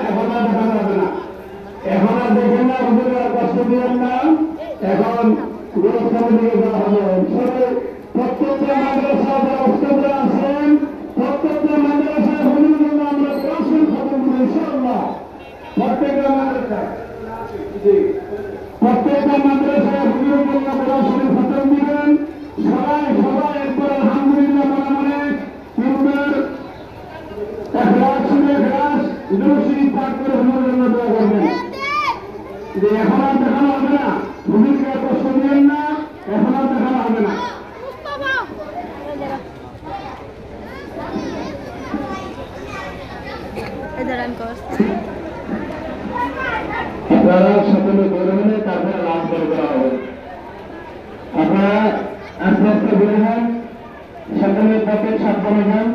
এখন আর দেখা যাবে না, এখন আর দেখেন না, হুজুরের আর কষ্ট দিবেন না। এখন গোরস্থানের দিকে যাওয়া হবে। প্রত্যেকটা মাদ্রাসা যারা উস্তাদরা আছেন, প্রত্যেকটা মাদ্রাসায় হুজুরের জন্য আমরা কোরআন খতম করি ইনশাআল্লাহ। প্রত্যেকটা মাদ্রাসায় হুজুরের জন্য কোরআন শরীফ খতম দিবেন। সবাই একবার আলহামদুলিল্লাহ মনে মনে তিনবার ইখলাস দুরূদ শরীফ পাঠ করে হুজুরের জন্য দোয়া করবেন। যে এখন আর দেখানো হবে না, হুজুরকে আর কষ্ট দিবেন না, এখন আর দেখানো হবে না। আপনারা সকলে বের হলে তারপরে লাভ করে দেওয়া হবে। আপনারা আস্তে আস্তে বের হন, সকলে পথে সাবধানে যান।